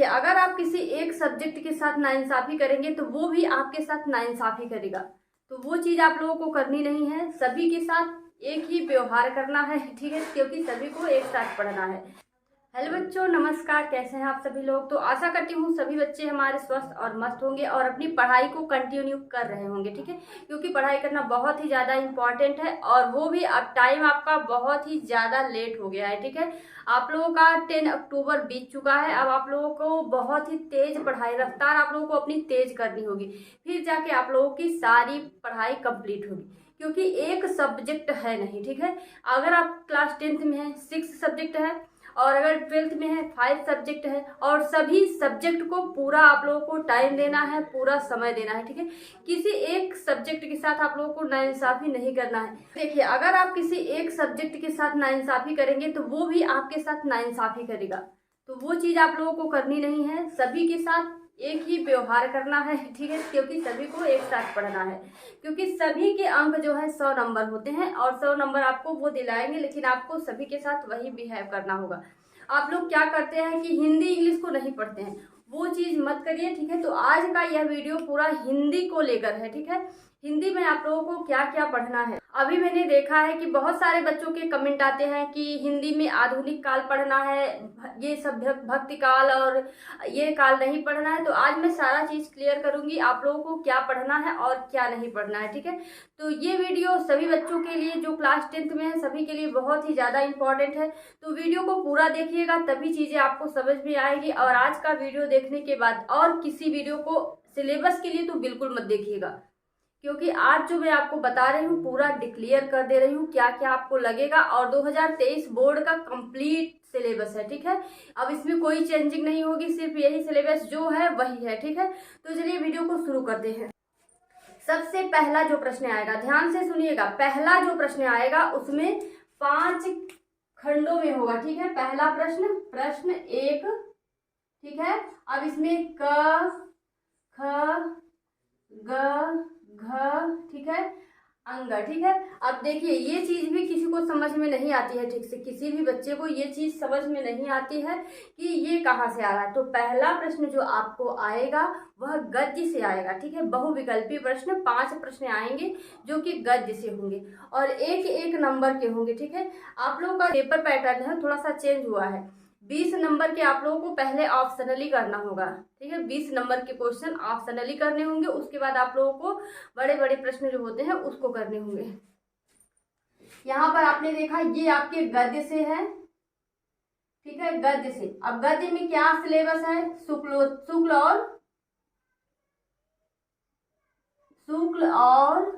देखिए, अगर आप किसी एक सब्जेक्ट के साथ नाइंसाफी करेंगे तो वो भी आपके साथ नाइंसाफी करेगा। तो वो चीज़ आप लोगों को करनी नहीं है। सभी के साथ एक ही व्यवहार करना है, ठीक है, क्योंकि सभी को एक साथ पढ़ना है। हेलो बच्चों, नमस्कार। कैसे हैं आप सभी लोग? तो आशा करती हूँ सभी बच्चे हमारे स्वस्थ और मस्त होंगे और अपनी पढ़ाई को कंटिन्यू कर रहे होंगे, ठीक है, क्योंकि पढ़ाई करना बहुत ही ज़्यादा इम्पॉर्टेंट है। और वो भी अब टाइम आपका बहुत ही ज़्यादा लेट हो गया है, ठीक है। आप लोगों का 10 अक्टूबर बीत चुका है। अब आप लोगों को बहुत ही तेज पढ़ाई रफ्तार आप लोगों को अपनी तेज करनी होगी, फिर जाके आप लोगों की सारी पढ़ाई कंप्लीट होगी, क्योंकि एक सब्जेक्ट है नहीं, ठीक है। अगर आप क्लास 10th में है 6 सब्जेक्ट है, और अगर 12th में है 5 सब्जेक्ट है, और सभी सब्जेक्ट को पूरा आप लोगों को टाइम देना है, पूरा समय देना है, ठीक है। किसी एक सब्जेक्ट के साथ आप लोगों को नाइंसाफी नहीं करना है। देखिए, अगर आप किसी एक सब्जेक्ट के साथ नाइंसाफी करेंगे तो वो भी आपके साथ नाइंसाफी करेगा। तो वो चीज़ आप लोगों को करनी नहीं है। सभी के साथ एक ही व्यवहार करना है, ठीक है, क्योंकि सभी को एक साथ पढ़ना है। क्योंकि सभी के अंक जो है 100 नंबर होते हैं, और 100 नंबर आपको वो दिलाएंगे, लेकिन आपको सभी के साथ वही बिहेव करना होगा। आप लोग क्या करते हैं कि हिंदी इंग्लिश को नहीं पढ़ते हैं, वो चीज़ मत करिए, ठीक है। तो आज का यह वीडियो पूरा हिंदी को लेकर है, ठीक है। हिंदी में आप लोगों को क्या क्या पढ़ना है। अभी मैंने देखा है कि बहुत सारे बच्चों के कमेंट आते हैं कि हिंदी में आधुनिक काल पढ़ना है, ये सब भक्ति काल और ये काल नहीं पढ़ना है। तो आज मैं सारा चीज़ क्लियर करूंगी आप लोगों को क्या पढ़ना है और क्या नहीं पढ़ना है, ठीक है। तो ये वीडियो सभी बच्चों के लिए जो क्लास 10th में है, सभी के लिए बहुत ही ज़्यादा इंपॉर्टेंट है। तो वीडियो को पूरा देखिएगा, तभी चीज़ें आपको समझ में आएगी। और आज का वीडियो देखने के बाद और किसी वीडियो को सिलेबस के लिए तो बिल्कुल मत देखिएगा, क्योंकि आज जो मैं आपको बता रही हूँ पूरा डिक्लेयर कर दे रही हूँ क्या क्या आपको लगेगा। और 2023 बोर्ड का कंप्लीट सिलेबस है, ठीक है। अब इसमें कोई चेंजिंग नहीं होगी, सिर्फ यही सिलेबस जो है वही है, ठीक है। तो चलिए वीडियो को शुरू करते हैं। सबसे पहला जो प्रश्न आएगा, ध्यान से सुनिएगा, पहला जो प्रश्न आएगा उसमें 5 खंडों में होगा, ठीक है। पहला प्रश्न, प्रश्न 1, ठीक है। अब इसमें क, ख, ग, घ, ठीक है, अंग, ठीक है। अब देखिए, ये चीज भी किसी को समझ में नहीं आती है ठीक से, किसी भी बच्चे को ये चीज समझ में नहीं आती है कि ये कहाँ से आ रहा है। तो पहला प्रश्न जो आपको आएगा वह गद्य से आएगा, ठीक है। बहुविकल्पी प्रश्न 5 प्रश्न आएंगे जो कि गद्य से होंगे और एक एक नंबर के होंगे, ठीक है। आप लोगों का पेपर पैटर्न है थोड़ा सा चेंज हुआ है। 20 नंबर के आप लोगों को पहले ऑप्शनली करना होगा, ठीक है। 20 नंबर के क्वेश्चन ऑप्शनली करने होंगे, उसके बाद आप लोगों को बड़े बड़े प्रश्न जो होते हैं उसको करने होंगे। यहाँ पर आपने देखा ये आपके गद्य से है, ठीक है, गद्य से। अब गद्य में क्या सिलेबस है? शुक्ल और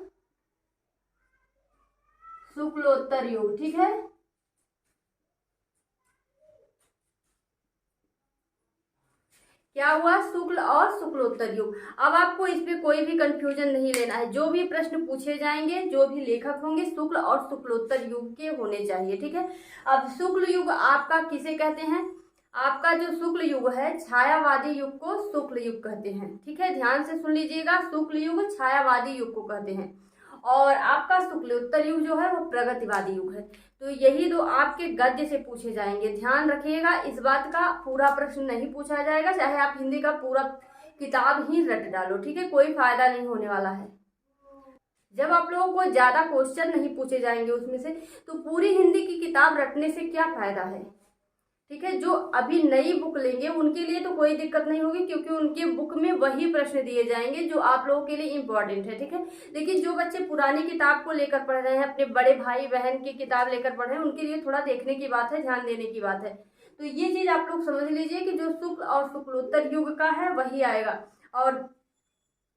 शुक्लोत्तर युग, ठीक है। क्या हुआ? शुक्ल और शुक्लोत्तर युग। अब आपको इस पे कोई भी कंफ्यूजन नहीं लेना है। जो भी प्रश्न पूछे जाएंगे, जो भी लेखक होंगे, शुक्ल और शुक्लोत्तर युग के होने चाहिए, ठीक है। अब शुक्ल युग आपका किसे कहते हैं? आपका जो शुक्ल युग है, छायावादी युग को शुक्ल युग कहते हैं, ठीक है। ध्यान से सुन लीजिएगा, शुक्ल युग छायावादी युग को कहते हैं, और आपका शुक्लोत्तर युग जो है वो प्रगतिवादी युग है। तो यही दो आपके गद्य से पूछे जाएंगे। ध्यान रखिएगा इस बात का, पूरा प्रश्न नहीं पूछा जाएगा, चाहे आप हिंदी का पूरा किताब ही रट डालो, ठीक है, कोई फायदा नहीं होने वाला है। जब आप लोगों को ज्यादा क्वेश्चन नहीं पूछे जाएंगे उसमें से, तो पूरी हिंदी की किताब रटने से क्या फायदा है, ठीक है। जो अभी नई बुक लेंगे उनके लिए तो कोई दिक्कत नहीं होगी, क्योंकि उनके बुक में वही प्रश्न दिए जाएंगे जो आप लोगों के लिए इम्पोर्टेंट है, ठीक है। लेकिन जो बच्चे पुरानी किताब को लेकर पढ़ रहे हैं, अपने बड़े भाई बहन की किताब लेकर पढ़ रहे हैं, उनके लिए थोड़ा देखने की बात है, ध्यान देने की बात है। तो ये चीज आप लोग समझ लीजिए कि जो शुक्ल और शुक्लोत्तर युग का है वही आएगा। और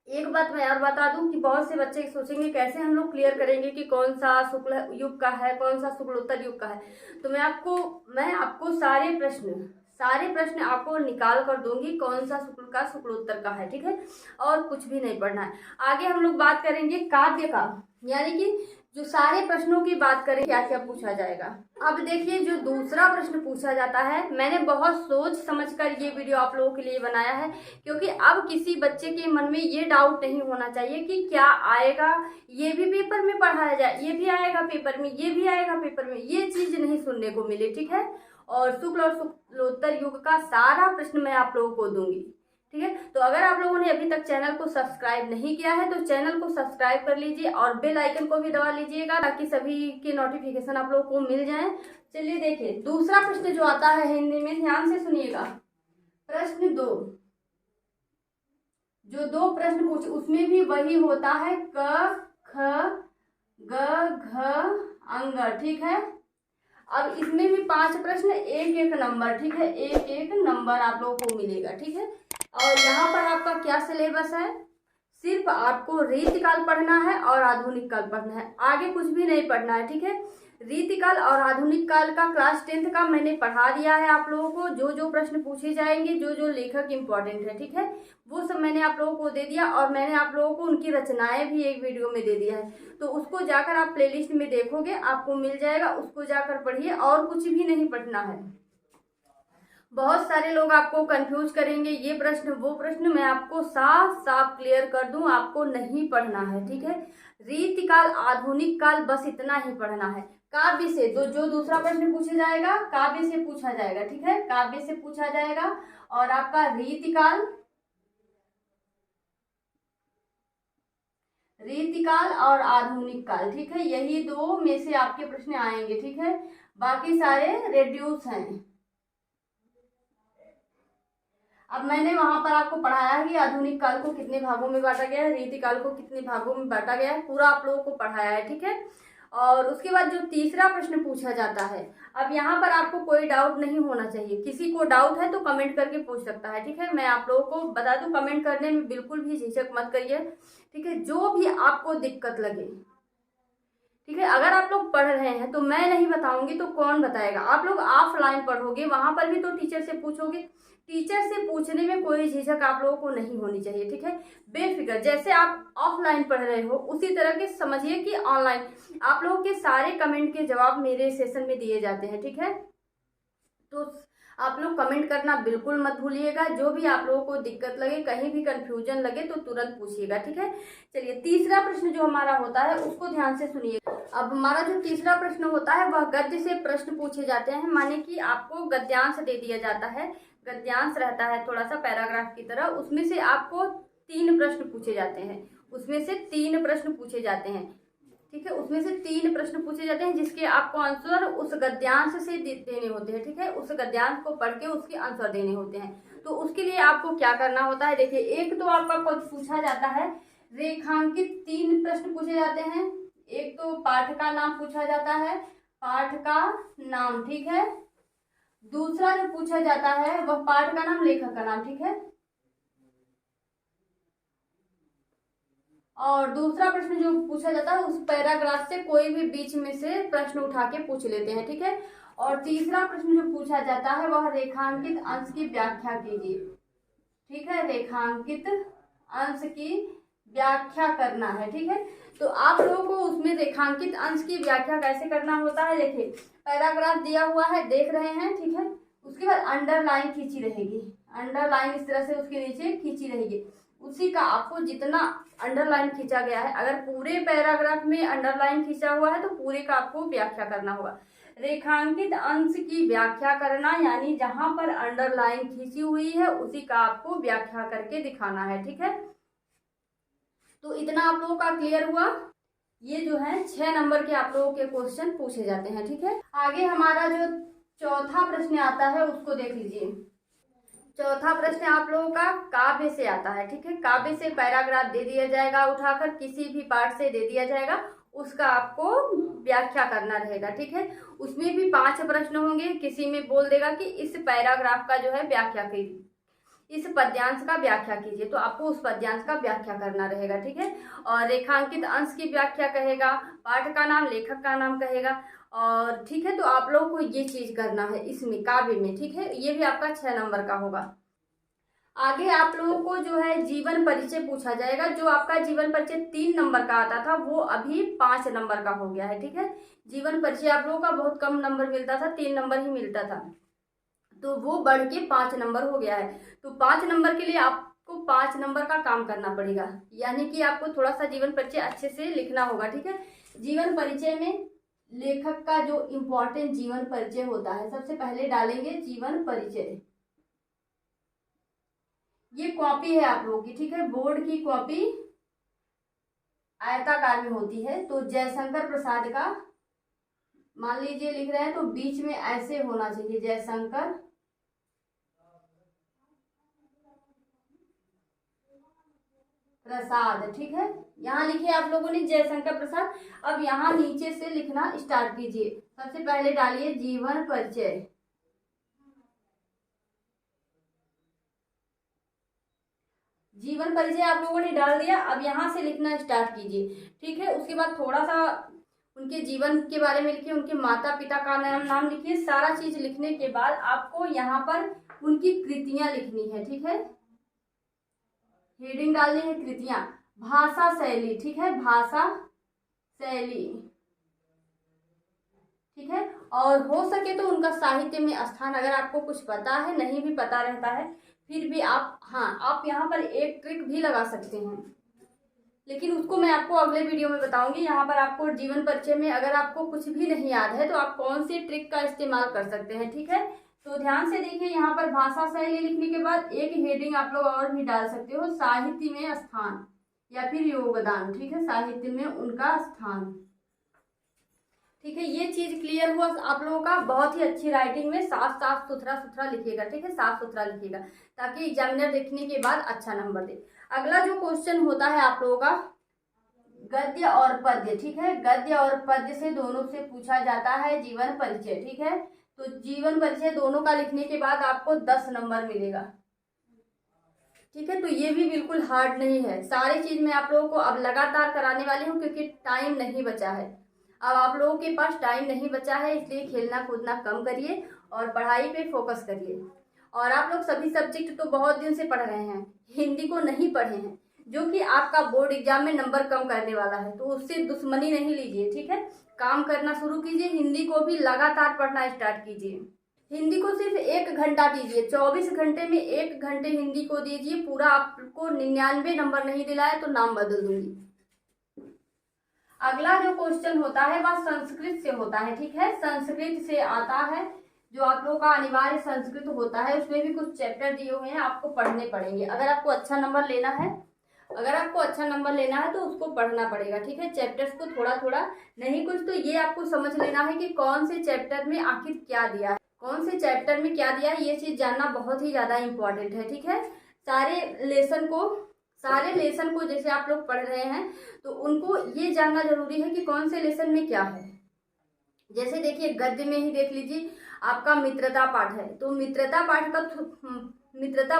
एक बात मैं और बता दूं कि बहुत से बच्चे सोचेंगे कैसे हम लोग क्लियर करेंगे कि कौन सा शुक्ल युग का है, कौन सा शुक्लोत्तर युग का है। तो मैं आपको सारे प्रश्न आपको निकाल कर दूंगी, कौन सा शुक्ल का शुक्लोत्तर का है, ठीक है। और कुछ भी नहीं पढ़ना है। आगे हम लोग बात करेंगे काव्य का, यानी कि जो सारे प्रश्नों की बात करें क्या क्या पूछा जाएगा। अब देखिए, जो दूसरा प्रश्न पूछा जाता है, मैंने बहुत सोच समझकर ये वीडियो आप लोगों के लिए बनाया है, क्योंकि अब किसी बच्चे के मन में ये डाउट नहीं होना चाहिए कि क्या आएगा, ये भी पेपर में पढ़ाया जाए, ये भी आएगा पेपर में, ये भी आएगा पेपर में, ये चीज नहीं सुनने को मिले, ठीक है। और शुक्ल और शुक्लोत्तर युग का सारा प्रश्न मैं आप लोगों को दूंगी। ठीक है, तो अगर आप लोगों ने अभी तक चैनल को सब्सक्राइब नहीं किया है तो चैनल को सब्सक्राइब कर लीजिए और बेल आइकन को भी दबा लीजिएगा ताकि सभी के नोटिफिकेशन आप लोगों को मिल जाए। चलिए देखिए, दूसरा प्रश्न जो आता है हिंदी में, ध्यान से सुनिएगा। प्रश्न 2, जो 2 प्रश्न पूछे उसमें भी वही होता है क ख ग घ अंग। ठीक है, अब इसमें भी 5 प्रश्न, एक एक नंबर। ठीक है, एक एक नंबर आप लोगों को मिलेगा। ठीक है, और यहाँ पर आपका क्या सिलेबस है, सिर्फ आपको रीतिकाल पढ़ना है और आधुनिक काल पढ़ना है, आगे कुछ भी नहीं पढ़ना है। ठीक है, रीतिकाल और आधुनिक काल का क्लास 10th का मैंने पढ़ा दिया है आप लोगों को। जो जो प्रश्न पूछे जाएंगे, जो जो लेखक इंपॉर्टेंट है, ठीक है, वो सब मैंने आप लोगों को दे दिया और मैंने आप लोगों को उनकी रचनाएं भी एक वीडियो में दे दिया है। तो उसको जाकर आप प्लेलिस्ट में देखोगे, आपको मिल जाएगा, उसको जाकर पढ़िए और कुछ भी नहीं पढ़ना है। बहुत सारे लोग आपको कंफ्यूज करेंगे, ये प्रश्न वो प्रश्न, मैं आपको साफ साफ क्लियर कर दूं, आपको नहीं पढ़ना है। ठीक है, रीतिकाल आधुनिक काल बस इतना ही पढ़ना है। काव्य से तो जो दूसरा प्रश्न पूछा जाएगा काव्य से पूछा जाएगा। ठीक है, काव्य से पूछा जाएगा और आपका रीतिकाल और आधुनिक काल। ठीक है, यही 2 में से आपके प्रश्न आएंगे। ठीक है, बाकी सारे रेड्यूस हैं। अब मैंने वहां पर आपको पढ़ाया है कि आधुनिक काल को कितने भागों में बांटा गया है, रीतिकाल को कितने भागों में बांटा गया है, पूरा आप लोगों को पढ़ाया है। ठीक है, और उसके बाद जो तीसरा प्रश्न पूछा जाता है, अब यहाँ पर आपको कोई डाउट नहीं होना चाहिए। किसी को डाउट है तो कमेंट करके पूछ सकता है। ठीक है, मैं आप लोगों को बता दूं, कमेंट करने में बिल्कुल भी झिझक मत करिए। ठीक है, जो भी आपको दिक्कत लगे, ठीक है, अगर आप लोग पढ़ रहे हैं तो मैं नहीं बताऊंगी तो कौन बताएगा। आप लोग ऑफलाइन पढ़ोगे, वहां पर भी तो टीचर से पूछोगे। टीचर से पूछने में कोई झिझक आप लोगों को नहीं होनी चाहिए। ठीक है, बेफिक्र, जैसे आप ऑफलाइन पढ़ रहे हो उसी तरह के समझिए कि ऑनलाइन आप लोगों के सारे कमेंट के जवाब मेरे सेशन में दिए जाते हैं। ठीक है, तो आप लोग कमेंट करना बिल्कुल मत भूलिएगा। जो भी आप लोगों को दिक्कत लगे, कहीं भी कंफ्यूजन लगे तो तुरंत पूछिएगा। ठीक है, चलिए तीसरा प्रश्न जो हमारा होता है उसको ध्यान से सुनिए। अब हमारा जो तीसरा प्रश्न होता है वह गद्य से प्रश्न पूछे जाते हैं, माने कि आपको गद्यांश दे दिया जाता है। गद्यांश रहता है थोड़ा सा पैराग्राफ की तरह, उसमें से आपको 3 प्रश्न पूछे जाते हैं। उसमें से 3 प्रश्न पूछे जाते हैं। ठीक है, उसमें से 3 प्रश्न पूछे जाते हैं जिसके आपको आंसर उस गद्यांश से देने होते हैं। ठीक है, उस गद्यांश को पढ़ के उसके आंसर देने होते हैं। तो उसके लिए आपको क्या करना होता है, देखिए, एक तो आपका पूछा जाता है रेखांकित 3 प्रश्न पूछे जाते हैं। एक तो पाठ का नाम पूछा जाता है, पाठ का नाम। ठीक है, दूसरा जो पूछा जाता है वह पाठ का नाम, लेखक का नाम। ठीक है, और दूसरा प्रश्न जो पूछा जाता है उस पैराग्राफ से कोई भी बीच में से प्रश्न उठा के पूछ लेते हैं। ठीक है, और तीसरा प्रश्न जो पूछा जाता है वह रेखांकित अंश की व्याख्या कीजिए। ठीक है, रेखांकित अंश की व्याख्या करना है। ठीक है, तो आप लोगों को उसमें रेखांकित अंश की व्याख्या कैसे करना होता है, देखिए, पैराग्राफ दिया हुआ है, देख रहे हैं। ठीक है, उसके बाद अंडरलाइन खींची रहेगी, अंडरलाइन इस तरह से उसके नीचे खींची रहेगी। उसी का आपको जितना अंडरलाइन खींचा गया है, अगर पूरे पैराग्राफ में अंडरलाइन खींचा हुआ है तो पूरे का आपको व्याख्या करना होगा। रेखांकित अंश की व्याख्या करना यानी जहां पर अंडरलाइन खींची हुई है उसी का आपको व्याख्या करके दिखाना है। ठीक है, तो इतना आप लोगों का क्लियर हुआ। ये जो है 6 नंबर के आप लोगों के क्वेश्चन पूछे जाते हैं। ठीक है, आगे हमारा जो चौथा प्रश्न आता है उसको देख लीजिए। चौथा प्रश्न आप लोगों का काव्य से आता है। ठीक है, काव्य से पैराग्राफ दे दिया जाएगा, उठाकर किसी भी पार्ट से दे दिया जाएगा, उसका आपको व्याख्या करना रहेगा। ठीक है, उसमें भी 5 प्रश्न होंगे। किसी में बोल देगा कि इस पैराग्राफ का जो है व्याख्या कीजिए, इस पद्यांश का व्याख्या कीजिए, तो आपको उस पद्यांश का व्याख्या करना रहेगा। ठीक है, और रेखांकित अंश की व्याख्या कहेगा, पाठ का नाम, लेखक का नाम कहेगा, और ठीक है, तो आप लोगों को ये चीज करना है इसमें काव्य में। ठीक है, ये भी आपका 6 नंबर का होगा। आगे आप लोगों को जो है जीवन परिचय पूछा जाएगा। जो आपका जीवन परिचय 3 नंबर का आता था वो अभी 5 नंबर का हो गया है। ठीक है, जीवन परिचय आप लोगों का बहुत कम नंबर मिलता था, 3 नंबर ही मिलता था, तो वो बढ़ के 5 नंबर हो गया है। तो 5 नंबर के लिए आपको 5 नंबर का काम करना पड़ेगा, यानी कि आपको थोड़ा सा जीवन परिचय अच्छे से लिखना होगा। ठीक है, जीवन परिचय में लेखक का जो इम्पोर्टेंट जीवन परिचय होता है, सबसे पहले डालेंगे जीवन परिचय। ये कॉपी है आप लोगों की, ठीक है, बोर्ड की कॉपी आयताकार में होती है। तो जयशंकर प्रसाद का मान लीजिए लिख रहे हैं तो बीच में ऐसे होना चाहिए, जयशंकर प्रसाद, ठीक है। यहाँ लिखिए आप लोगों ने जयशंकर प्रसाद। अब यहाँ नीचे से लिखना स्टार्ट कीजिए। सबसे पहले डालिए जीवन परिचय। जीवन परिचय आप लोगों ने डाल दिया। अब यहाँ से लिखना स्टार्ट कीजिए, ठीक है। उसके बाद थोड़ा सा उनके जीवन के बारे में लिखिए, उनके माता पिता का नाम लिखिए। सारा चीज लिखने के बाद आपको यहाँ पर उनकी कृतियां लिखनी है, ठीक है। हेडिंग डालनी है कृतियां। भाषा शैली, ठीक है, भाषा शैली, ठीक है। और हो सके तो उनका साहित्य में स्थान, अगर आपको कुछ पता है, नहीं भी पता रहता है फिर भी आप, हाँ, आप यहाँ पर एक ट्रिक भी लगा सकते हैं, लेकिन उसको मैं आपको अगले वीडियो में बताऊंगी। यहाँ पर आपको जीवन परिचय में अगर आपको कुछ भी नहीं याद है तो आप कौन से ट्रिक का इस्तेमाल कर सकते हैं, ठीक है। तो ध्यान से देखिए, यहाँ पर भाषा शैली लिखने के बाद एक हेडिंग आप लोग और भी डाल सकते हो, साहित्य में स्थान या फिर योगदान, ठीक है, साहित्य में उनका स्थान, ठीक है। ये चीज क्लियर हुआ आप लोगों का। बहुत ही अच्छी राइटिंग में साफ साफ सुथरा लिखिएगा, ठीक है, साफ सुथरा लिखिएगा, ताकि एग्जामिनर देखने के बाद अच्छा नंबर दे। अगला जो क्वेश्चन होता है आप लोगों का गद्य और पद्य, ठीक है, गद्य और पद्य से दोनों से पूछा जाता है जीवन परिचय, ठीक है। तो जीवन परिचय दोनों का लिखने के बाद आपको 10 नंबर मिलेगा, ठीक है। तो ये भी बिल्कुल हार्ड नहीं है। सारी चीज मैं आप लोगों को अब लगातार कराने वाली हूँ क्योंकि टाइम नहीं बचा है। अब आप लोगों के पास टाइम नहीं बचा है, इसलिए खेलना कूदना कम करिए और पढ़ाई पे फोकस करिए। और आप लोग सभी सब्जेक्ट तो बहुत दिन से पढ़ रहे हैं, हिंदी को नहीं पढ़े हैं, जो कि आपका बोर्ड एग्जाम में नंबर कम करने वाला है, तो उससे दुश्मनी नहीं लीजिए, ठीक है। काम करना शुरू कीजिए, हिंदी को भी लगातार पढ़ना स्टार्ट कीजिए। हिंदी को सिर्फ 1 घंटा दीजिए, 24 घंटे में 1 घंटे हिंदी को दीजिए। पूरा आपको 99 नंबर नहीं दिलाए तो नाम बदल दूंगी। अगला जो क्वेश्चन होता है वह संस्कृत से होता है, ठीक है, संस्कृत से आता है। जो आप लोगों का अनिवार्य संस्कृत होता है उसमें भी कुछ चैप्टर दिए हुए हैं, आपको पढ़ने पड़ेंगे। अगर आपको अच्छा नंबर लेना है, तो उसको पढ़ना पड़ेगा, ठीक है। चैप्टर्स को थोड़ा थोड़ा, नहीं कुछ तो ये आपको समझ लेना है कि कौन से चैप्टर में आखिर क्या दिया है, कौन से चैप्टर में क्या दिया है। ये चीज जानना बहुत ही ज्यादा इंपॉर्टेंट है, ठीक है। सारे लेसन को जैसे आप लोग पढ़ रहे हैं तो उनको ये जानना जरूरी है कि कौन से लेसन में क्या है। जैसे देखिए गद्य में ही देख लीजिए, आपका मित्रता पाठ है, तो मित्रता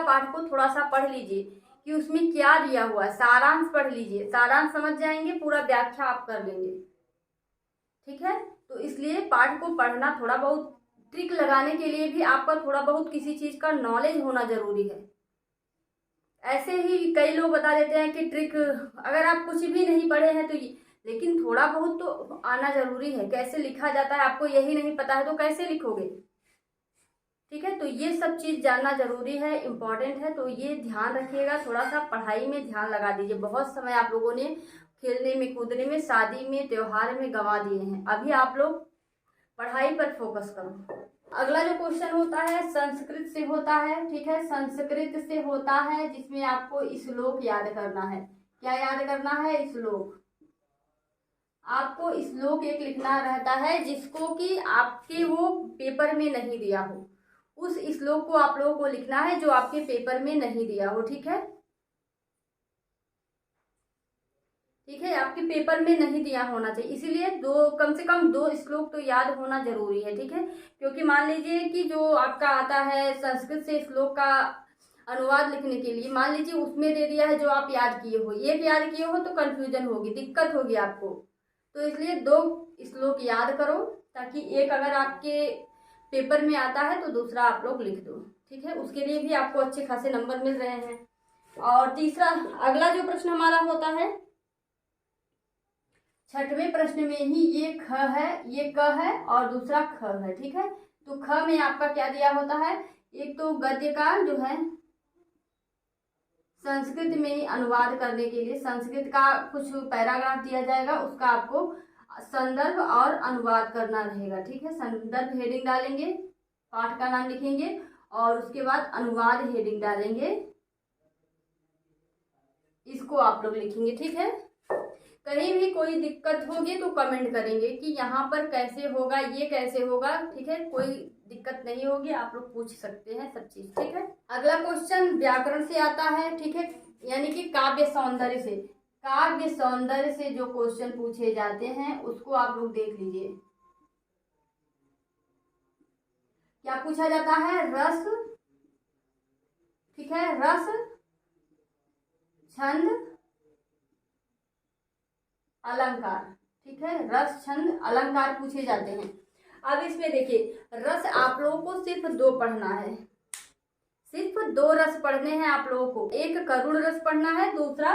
पाठ को थोड़ा सा पढ़ लीजिए कि उसमें क्या दिया हुआ है। सारांश पढ़ लीजिए, सारांश समझ जाएंगे, पूरा व्याख्या आप कर लेंगे, ठीक है। तो इसलिए पाठ को पढ़ना, थोड़ा बहुत ट्रिक लगाने के लिए भी आपका थोड़ा बहुत किसी चीज का नॉलेज होना जरूरी है। ऐसे ही कई लोग बता देते हैं कि ट्रिक, अगर आप कुछ भी नहीं पढ़े हैं तो लेकिन थोड़ा बहुत तो आना जरूरी है। कैसे लिखा जाता है आपको यही नहीं पता है तो कैसे लिखोगे, ठीक है। तो ये सब चीज जानना जरूरी है, इम्पोर्टेंट है। तो ये ध्यान रखिएगा, थोड़ा सा पढ़ाई में ध्यान लगा दीजिए। बहुत समय आप लोगों ने खेलने में, कूदने में, शादी में, त्योहार में गंवा दिए हैं। अभी आप लोग पढ़ाई पर फोकस करो। अगला जो क्वेश्चन होता है संस्कृत से होता है, ठीक है, संस्कृत से होता है, जिसमें आपको श्लोक याद करना है। क्या याद करना है? श्लोक। आपको श्लोक एक लिखना रहता है जिसको कि आपके वो पेपर में नहीं दिया हो। उस श्लोक को आप लोगों को लिखना है जो आपके पेपर में नहीं दिया हो, ठीक है, ठीक है, आपके पेपर में नहीं दिया होना चाहिए। इसीलिए कम से कम 2 श्लोक तो याद होना जरूरी है, ठीक है। क्योंकि मान लीजिए कि जो आपका आता है संस्कृत से श्लोक का अनुवाद लिखने के लिए, मान लीजिए उसमें दे दिया है जो आप याद किए हो, एक याद किए हो तो कंफ्यूजन होगी, दिक्कत होगी आपको। तो इसलिए 2 श्लोक याद करो, ताकि एक अगर आपके पेपर में आता है तो दूसरा आप लोग लिख दो, ठीक है। उसके लिए भी आपको अच्छे खासे नंबर मिल रहे हैं। और तीसरा, अगला जो प्रश्न हमारा होता है 6वें प्रश्न में ही, ये ख है, ये क है और दूसरा ख है, ठीक है। तो ख में आपका क्या दिया होता है? एक तो गद्य का जो है संस्कृत में अनुवाद करने के लिए संस्कृत का कुछ पैराग्राफ दिया जाएगा, उसका आपको संदर्भ और अनुवाद करना रहेगा। ठीक है, संदर्भ हेडिंग डालेंगे, पाठ का नाम लिखेंगे और उसके बाद अनुवाद हेडिंग डालेंगे, इसको आप लोग लिखेंगे। ठीक है, कहीं भी कोई दिक्कत होगी तो कमेंट करेंगे कि यहाँ पर कैसे होगा, ये कैसे होगा। ठीक है, कोई दिक्कत नहीं होगी, आप लोग पूछ सकते हैं सब चीज। ठीक है, अगला क्वेश्चन व्याकरण से आता है। ठीक है, यानी कि काव्य सौंदर्य से, काव्य सौंदर्य से जो क्वेश्चन पूछे जाते हैं उसको आप लोग देख लीजिए। क्या पूछा जाता है? रस, ठीक है, रस, छंद, अलंकार। ठीक है, रस, छंद, अलंकार पूछे जाते हैं। अब इसमें देखिए, रस आप लोगों को सिर्फ 2 पढ़ना है, सिर्फ 2 रस पढ़ने हैं आप लोगों को। एक करुण रस पढ़ना है, दूसरा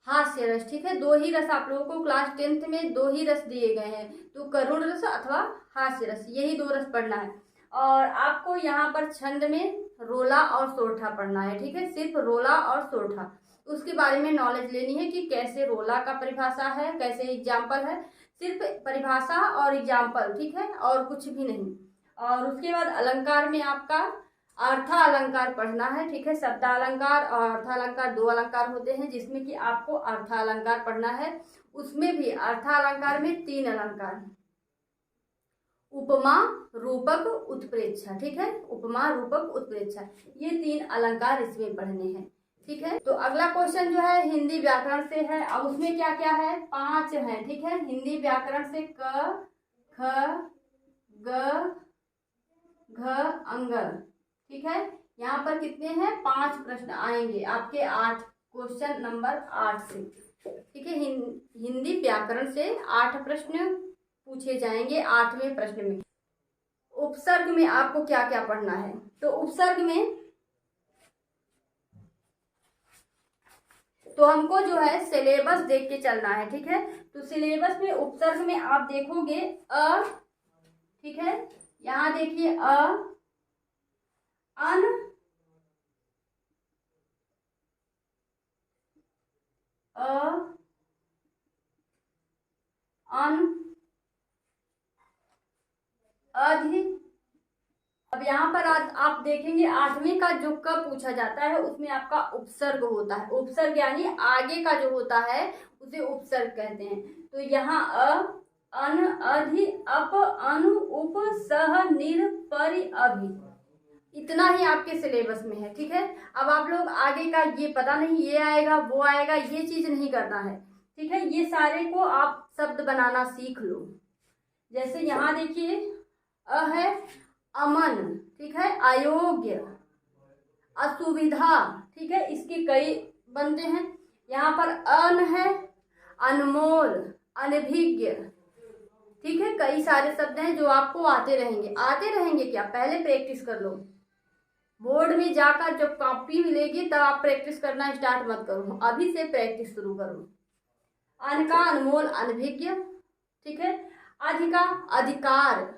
हास्य रस। ठीक है, 2 ही रस आप लोगों को क्लास 10th में 2 ही रस दिए गए हैं, तो करुण रस अथवा हास्य रस, यही 2 रस पढ़ना है। और आपको यहाँ पर छंद में रोला और सोरठा पढ़ना है। ठीक है, सिर्फ रोला और सोरठा, उसके बारे में नॉलेज लेनी है कि कैसे रोला का परिभाषा है, कैसे एग्जाम्पल है, सिर्फ परिभाषा और एग्जाम्पल। ठीक है, और कुछ भी नहीं। और उसके बाद अलंकार में आपका अर्थालंकार पढ़ना है। ठीक है, शब्दालंकार और अर्थालंकार 2 अलंकार होते हैं, जिसमें कि आपको अर्थालंकार पढ़ना है। उसमें भी अर्थालंकार में 3 अलंकार, उपमा, रूपक, उत्प्रेक्षा। ठीक है, उपमा, रूपक, उत्प्रेक्षा, ये 3 अलंकार इसमें पढ़ने हैं। ठीक है, तो अगला क्वेश्चन जो है हिंदी व्याकरण से है। अब उसमें क्या क्या है? 5 है। ठीक है, हिंदी व्याकरण से क, ख, ग, घ, अंग। ठीक है, यहाँ पर कितने हैं? 5 प्रश्न आएंगे आपके 8, क्वेश्चन नंबर 8 से। ठीक है, हिंदी व्याकरण से 8 प्रश्न पूछे जाएंगे 8वें प्रश्न में। उपसर्ग में आपको क्या क्या पढ़ना है? तो उपसर्ग में तो हमको जो है सिलेबस देख के चलना है। ठीक है, तो सिलेबस में उपसर्ग में आप देखोगे अ, ठीक है, यहाँ देखिए अ, अन, अ, अन, अधि। अब यहाँ पर आप देखेंगे 8वीं का जो क पूछा जाता है उसमें आपका उपसर्ग होता है। उपसर्ग यानी आगे का जो होता है उसे उपसर्ग कहते हैं। तो यहाँ अ, अन, अधि, अप, अनु, उप, सह, निर, परि, अभि, इतना ही आपके सिलेबस में है। ठीक है, अब आप लोग आगे का ये पता नहीं ये आएगा वो आएगा, ये चीज नहीं करना है। ठीक है, ये सारे को आप शब्द बनाना सीख लो। जैसे यहाँ देखिए अ है अमन, ठीक है, अयोग्य, असुविधा। ठीक है, इसके कई बनते हैं। यहाँ पर अन है अनमोल, अनभिज्ञ। ठीक है, कई सारे शब्द हैं जो आपको आते रहेंगे क्या? पहले प्रैक्टिस कर लो। बोर्ड में जाकर जब कॉपी मिलेगी तब आप प्रैक्टिस करना स्टार्ट मत करो, अभी से प्रैक्टिस शुरू करो। अन का अनमोल, अनभिज्ञ। ठीक है, अधि का अधिकार,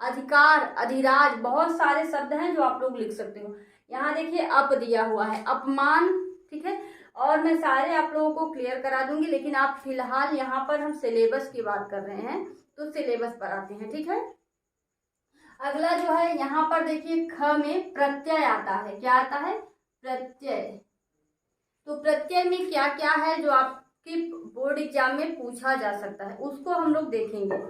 अधिकार, अधिराज, बहुत सारे शब्द हैं जो आप लोग लिख सकते हो। यहाँ देखिए अप दिया हुआ है, अपमान। ठीक है, और मैं सारे आप लोगों को क्लियर करा दूंगी, लेकिन आप फिलहाल यहाँ पर हम सिलेबस की बात कर रहे हैं तो सिलेबस पर आते हैं। ठीक है, अगला जो है यहाँ पर देखिए ख में प्रत्यय आता है। क्या आता है? प्रत्यय। तो प्रत्यय में क्या क्या है जो आपके बोर्ड एग्जाम में पूछा जा सकता है उसको हम लोग देखेंगे।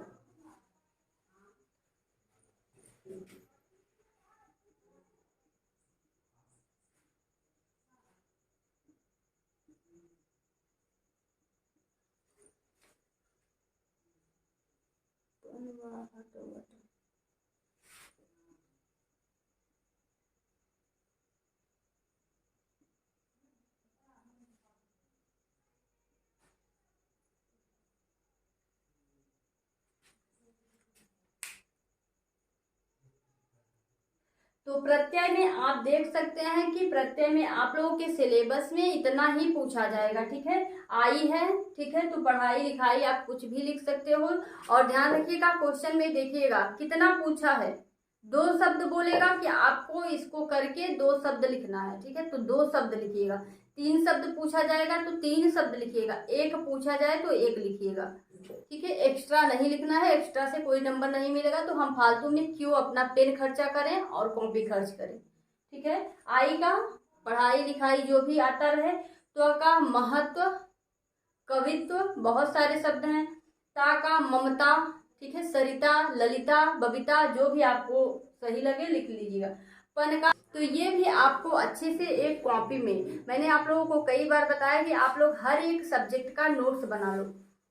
तो प्रत्यय में आप देख सकते हैं कि प्रत्यय में आप लोगों के सिलेबस में इतना ही पूछा जाएगा। ठीक है, आई है। ठीक है, तो पढ़ाई लिखाई आप कुछ भी लिख सकते हो। और ध्यान रखिएगा क्वेश्चन में देखिएगा कितना पूछा है। 2 शब्द बोलेगा कि आपको इसको करके 2 शब्द लिखना है। ठीक है, तो 2 शब्द लिखिएगा। 3 शब्द पूछा जाएगा तो 3 शब्द लिखिएगा, 1 पूछा जाए तो 1 लिखिएगा, ठीक है। एक्स्ट्रा नहीं लिखना है, एक्स्ट्रा से कोई नंबर नहीं मिलेगा, तो हम फालतू में क्यों अपना पेन खर्चा करें और कॉपी खर्च करें, ठीक है। आई का पढ़ाई लिखाई जो भी आता रहे। त्व का महत्व, कवित्व, बहुत सारे शब्द हैं। ता का ममता, ठीक है। सरिता, ललिता, बबीता, जो भी आपको सही लगे लिख लीजिएगा। पन का, तो ये भी आपको अच्छे से एक कॉपी में, मैंने आप लोगों को कई बार बताया कि आप लोग हर एक सब्जेक्ट का नोट्स बना लो,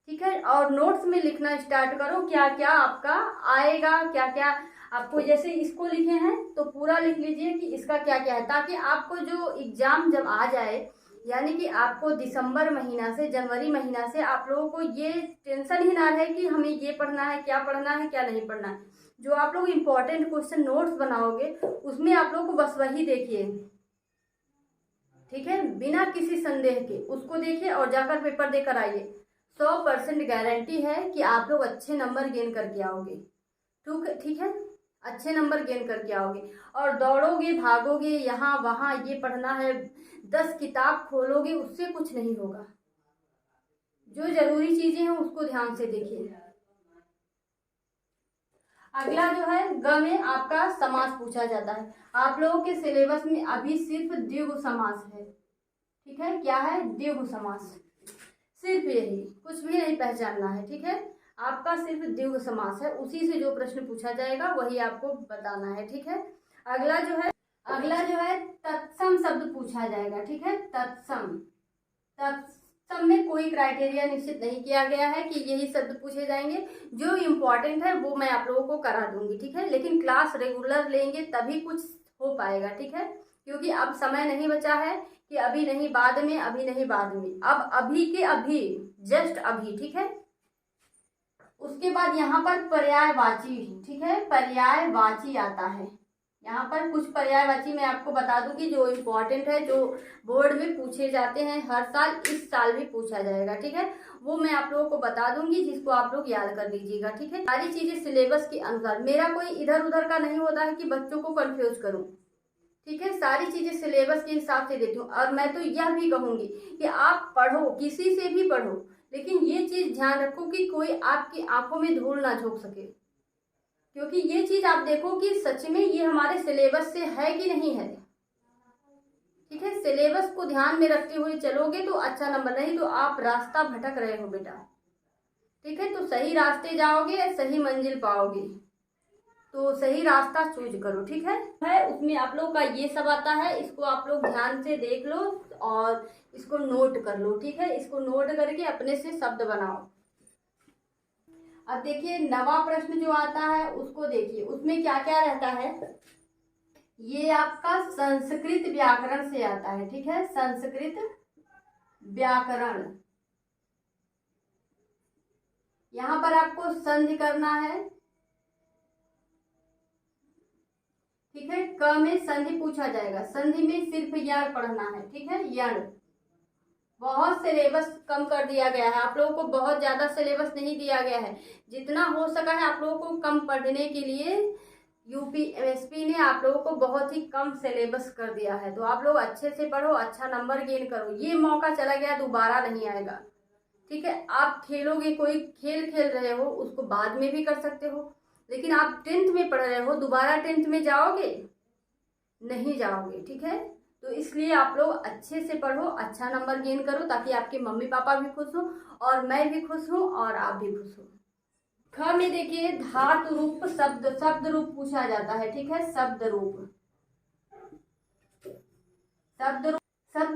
ठीक है। और नोट्स में लिखना स्टार्ट करो क्या क्या आपका आएगा, क्या क्या आपको, जैसे इसको लिखे हैं तो पूरा लिख लीजिए कि इसका क्या क्या है, ताकि आपको जो एग्जाम जब आ जाए, यानी कि आपको दिसंबर महीना से जनवरी महीना से आप लोगों को ये टेंशन ही ना रहे कि हमें ये पढ़ना है, क्या पढ़ना है, क्या नहीं पढ़ना है। जो आप लोग इम्पोर्टेंट क्वेश्चन नोट्स बनाओगे उसमें आप लोग को बस वही देखिए, ठीक है, बिना किसी संदेह के उसको देखिए और जाकर पेपर देकर आइए। 100% गारंटी है कि आप लोग अच्छे नंबर गेन करके आओगे, ठीक है, अच्छे नंबर गेन करके आओगे। और दौड़ोगे भागोगे यहाँ वहाँ, ये पढ़ना है, 10 किताब खोलोगे, उससे कुछ नहीं होगा। जो जरूरी चीजें हैं उसको ध्यान से देखिए। अगला जो है ग में आपका समास पूछा जाता है। आप लोगों के सिलेबस में अभी सिर्फ द्विगु समास है, ठीक है। क्या है? द्विगु समास, सिर्फ यही, कुछ भी नहीं पहचानना है, ठीक है। आपका सिर्फ द्विगु समास है, उसी से जो प्रश्न पूछा जाएगा वही आपको बताना है, ठीक है। अगला जो है तत्सम शब्द पूछा जाएगा, ठीक है। तत्सम में कोई क्राइटेरिया निश्चित नहीं किया गया है कि यही शब्द पूछे जाएंगे। जो इम्पोर्टेंट है वो मैं आप लोगों को करा दूंगी, ठीक है। लेकिन क्लास रेगुलर लेंगे तभी कुछ हो पाएगा, ठीक है, क्योंकि अब समय नहीं बचा है कि अभी नहीं बाद में, अभी नहीं बाद में, अब अभी के अभी, जस्ट अभी, ठीक है। उसके बाद यहाँ पर पर्यायवाची, ठीक है, पर्यायवाची आता है। यहाँ पर कुछ पर्यायवाची मैं आपको बता दूंगी जो इम्पोर्टेंट है, जो बोर्ड में पूछे जाते हैं हर साल, इस साल भी पूछा जाएगा, ठीक है। वो मैं आप लोगों को बता दूंगी, जिसको आप लोग याद कर लीजिएगा, ठीक है। सारी चीजें सिलेबस के अनुसार, मेरा कोई इधर उधर का नहीं होता है कि बच्चों को कंफ्यूज करूं, ठीक है। सारी चीजें सिलेबस के हिसाब से देती हूँ। और मैं तो यह भी कहूंगी कि आप पढ़ो, किसी से भी पढ़ो, लेकिन ये चीज ध्यान रखो कि कोई आपकी आंखों में धूल ना झोंक सके, क्योंकि ये चीज आप देखो कि सच में ये हमारे सिलेबस से है कि नहीं है, ठीक है। सिलेबस को ध्यान में रखते हुए चलोगे तो अच्छा नंबर, नहीं तो आप रास्ता भटक रहे हो बेटा, ठीक है। तो सही रास्ते जाओगे, सही मंजिल पाओगे, तो सही रास्ता चूज करो, ठीक है। उसमें आप लोग का ये सब आता है, इसको आप लोग ध्यान से देख लो और इसको नोट कर लो, ठीक है। इसको नोट करके अपने से शब्द बनाओ। अब देखिए नवा प्रश्न जो आता है उसको देखिए, उसमें क्या क्या रहता है। ये आपका संस्कृत व्याकरण से आता है, ठीक है, संस्कृत व्याकरण। यहाँ पर आपको संधि करना है, ठीक है। क में संधि पूछा जाएगा, संधि में सिर्फ यण पढ़ना है, ठीक है, यण। बहुत सिलेबस कम कर दिया गया है, आप लोगों को बहुत ज्यादा सिलेबस नहीं दिया गया है, जितना हो सका है आप लोगों को कम पढ़ने के लिए यूपीएसपी ने आप लोगों को बहुत ही कम सिलेबस कर दिया है। तो आप लोग अच्छे से पढ़ो, अच्छा नंबर गेन करो। ये मौका चला गया, दोबारा नहीं आएगा, ठीक है। आप खेलोगे, कोई खेल खेल रहे हो उसको बाद में भी कर सकते हो, लेकिन आप 10th में पढ़ रहे हो, दोबारा 10th में जाओगे? नहीं जाओगे, ठीक है। तो इसलिए आप लोग अच्छे से पढ़ो, अच्छा नंबर गेन करो, ताकि आपके मम्मी पापा भी खुश हो और मैं भी खुश हूँ और आप भी खुश हो। ख में देखिए धातु रूप शब्द रूप पूछा जाता है, ठीक है, शब्द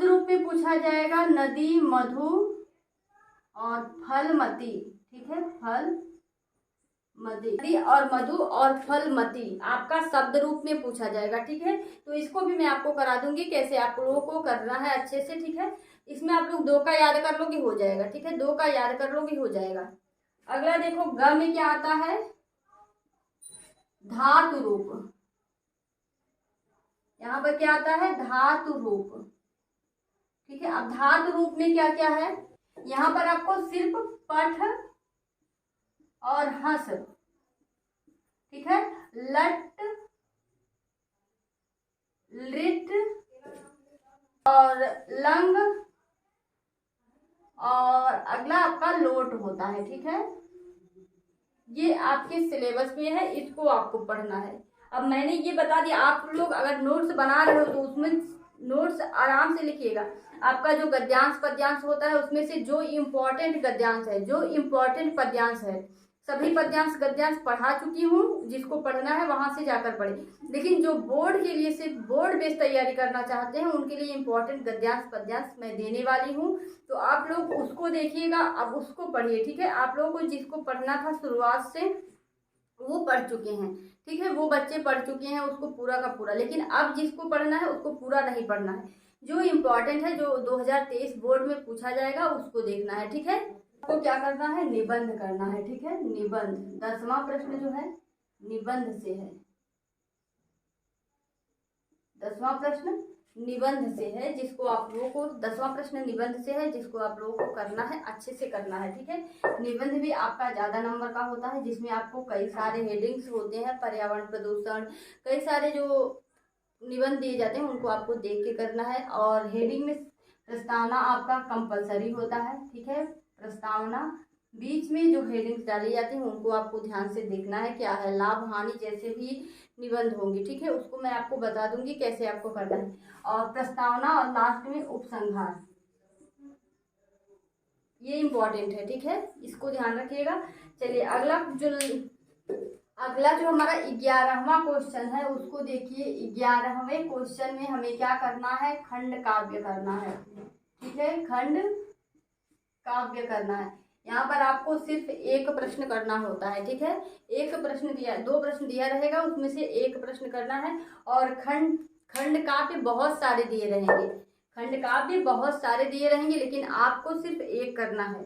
रूप में पूछा जाएगा नदी, मधु और फलमती, ठीक है, नदी और मधु और फलमती आपका शब्द रूप में पूछा जाएगा, ठीक है। तो इसको भी मैं आपको करा दूंगी कैसे आप लोगों को करना है अच्छे से, ठीक है। इसमें आप लोग 2 का याद कर लोगे हो जाएगा, ठीक है, 2 का याद कर लोगे हो जाएगा। अगला देखो ग में क्या आता है, धातु रूप। यहाँ पर क्या आता है, धातु रूप, ठीक है। अब धातु रूप में क्या क्या है, यहाँ पर आपको सिर्फ पठ और हंस, ठीक है, लट, लिट, और लंग, और अगला आपका लोट होता है। ठीक है, ये आपके सिलेबस में है, इसको आपको पढ़ना है। अब मैंने ये बता दिया, आप लोग अगर नोट्स बना रहे हो तो उसमें नोट्स आराम से लिखिएगा। आपका जो गद्यांश पद्यांश होता है उसमें से जो इम्पोर्टेंट गद्यांश है, जो इम्पोर्टेंट पद्यांश है, सभी पद्यांश गद्यांश पढ़ा चुकी हूँ। जिसको पढ़ना है वहां से जाकर पढ़े। लेकिन जो बोर्ड के लिए सिर्फ बोर्ड बेस्ड तैयारी करना चाहते हैं उनके लिए इम्पोर्टेंट गद्यांश पद्यांश मैं देने वाली हूँ, तो आप लोग उसको देखिएगा। अब उसको पढ़िए। ठीक है, आप लोगों को जिसको पढ़ना था शुरुआत से वो पढ़ चुके हैं। ठीक है, वो बच्चे पढ़ चुके हैं उसको पूरा का पूरा। लेकिन अब जिसको पढ़ना है उसको पूरा नहीं पढ़ना है, जो इम्पोर्टेंट है, जो 2023 बोर्ड में पूछा जाएगा उसको देखना है। ठीक है, आपको क्या करना है, निबंध करना है। ठीक है, निबंध 10वां प्रश्न जो है निबंध से है। 10वां प्रश्न निबंध से है, जिसको आप लोगों को 10वां प्रश्न निबंध से है, जिसको आप लोगों को करना है, अच्छे से करना है। ठीक है, निबंध भी आपका ज्यादा नंबर का होता है, जिसमें आपको कई सारे हेडिंग्स होते हैं, पर्यावरण प्रदूषण, कई सारे जो निबंध दिए जाते हैं उनको आपको देख के करना है। और हेडिंग में प्रस्तावना आपका कंपलसरी होता है। ठीक है, प्रस्तावना बीच में जो हेडिंग्स डाली जाती हैं उनको आपको ध्यान से देखना है, क्या है, लाभ हानि जैसे भी निबंध होंगे। ठीक है, उसको मैं आपको बता दूंगी कैसे आपको करना है। और प्रस्तावना और लास्ट में उपसंहार, ये इम्पोर्टेंट है। ठीक है, इसको ध्यान रखिएगा। चलिए अगला जो हमारा 11वां क्वेश्चन है उसको देखिए। 11वें क्वेश्चन में हमें क्या करना है, खंड काव्य करना है। ठीक है, खंड काव्य करना है। यहाँ पर आपको सिर्फ एक प्रश्न करना होता है। ठीक है, एक प्रश्न दिया, 2 प्रश्न दिया रहेगा, उसमें से एक प्रश्न करना है। और खंड काव्य बहुत सारे दिए रहेंगे, खंड काव्य बहुत सारे दिए रहेंगे, लेकिन आपको सिर्फ एक करना है।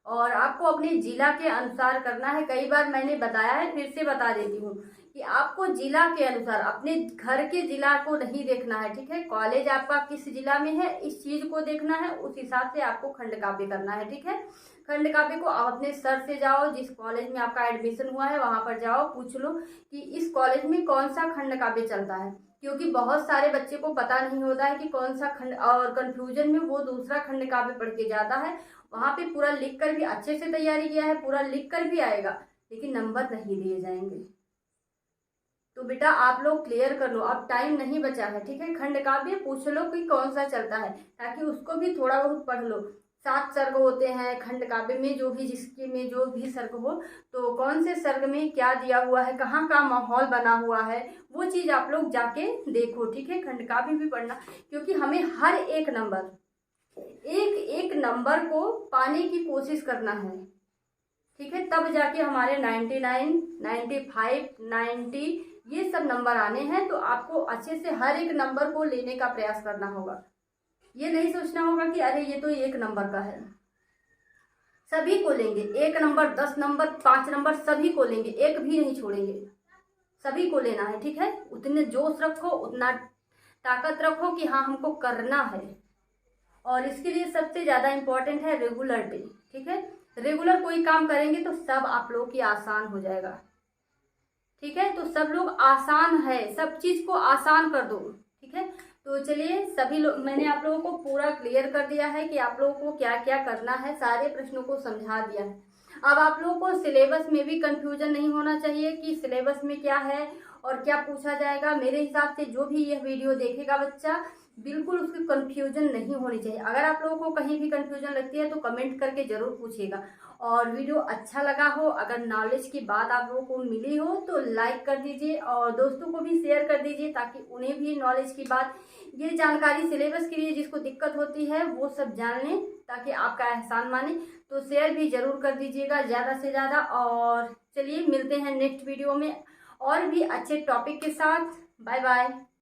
और आपको अपने जिला के अनुसार करना है। कई बार मैंने बताया है, फिर से बता देती हूँ कि आपको जिला के अनुसार, अपने घर के जिला को नहीं देखना है। ठीक है, कॉलेज आपका किस जिला में है इस चीज को देखना है, उस हिसाब से आपको खंड काव्य करना है। ठीक है, खंड काव्य को आप अपने सर से जाओ, जिस कॉलेज में आपका एडमिशन हुआ है वहां पर जाओ, पूछ लो कि इस कॉलेज में कौन सा खंड काव्य चलता है। क्योंकि बहुत सारे बच्चे को पता नहीं होता है कि कौन सा खंड, और कंफ्यूजन में वो दूसरा खंड काव्य पढ़ के जाता है। वहां पे पूरा लिख कर भी अच्छे से तैयारी किया है, पूरा लिख कर भी आएगा, लेकिन नंबर नहीं दिए जाएंगे। तो बेटा आप लोग क्लियर कर लो, अब टाइम नहीं बचा है। ठीक है, खंड काव्य पूछ लो कि कौन सा चलता है, ताकि उसको भी थोड़ा बहुत पढ़ लो। 7 सर्ग होते हैं खंड काव्य में, जो भी जिसके में जो भी सर्ग हो, तो कौन से सर्ग में क्या दिया हुआ है, कहाँ का माहौल बना हुआ है, वो चीज आप लोग जाके देखो। ठीक है, खंड काव्य भी पढ़ना, क्योंकि हमें हर एक नंबर, एक एक नंबर को पाने की कोशिश करना है। ठीक है, तब जाके हमारे 99, 95, 90 ये सब नंबर आने हैं। तो आपको अच्छे से हर एक नंबर को लेने का प्रयास करना होगा। ये नहीं सोचना होगा कि अरे ये तो 1 नंबर का है, सभी को लेंगे। 1 नंबर, 10 नंबर, 5 नंबर, सभी को लेंगे, एक भी नहीं छोड़ेंगे, सभी को लेना है। ठीक है, उतने जोश रखो, उतना ताकत रखो कि हाँ हमको करना है। और इसके लिए सबसे ज्यादा इंपॉर्टेंट है रेगुलरिटी। ठीक है, रेगुलर कोई काम करेंगे तो सब आप लोगों की आसान हो जाएगा। ठीक है, तो सब लोग आसान है, सब चीज को आसान कर दो। ठीक है, तो चलिए सभी लोग, मैंने आप लोगों को पूरा क्लियर कर दिया है कि आप लोगों को क्या क्या करना है, सारे प्रश्नों को समझा दिया है। अब आप लोगों को सिलेबस में भी कंफ्यूजन नहीं होना चाहिए कि सिलेबस में क्या है और क्या पूछा जाएगा। मेरे हिसाब से जो भी यह वीडियो देखेगा बच्चा, बिल्कुल उसकी कंफ्यूजन नहीं होनी चाहिए। अगर आप लोगों को कहीं भी कंफ्यूजन लगती है तो कमेंट करके जरूर पूछिएगा। और वीडियो अच्छा लगा हो, अगर नॉलेज की बात आप लोगों को मिली हो तो लाइक कर दीजिए और दोस्तों को भी शेयर कर दीजिए, ताकि उन्हें भी नॉलेज की बात, ये जानकारी सिलेबस के लिए जिसको दिक्कत होती है वो सब जान लें, ताकि आपका एहसान माने। तो शेयर भी जरूर कर दीजिएगा ज़्यादा से ज़्यादा। और चलिए मिलते हैं नेक्स्ट वीडियो में और भी अच्छे टॉपिक के साथ। Bye bye.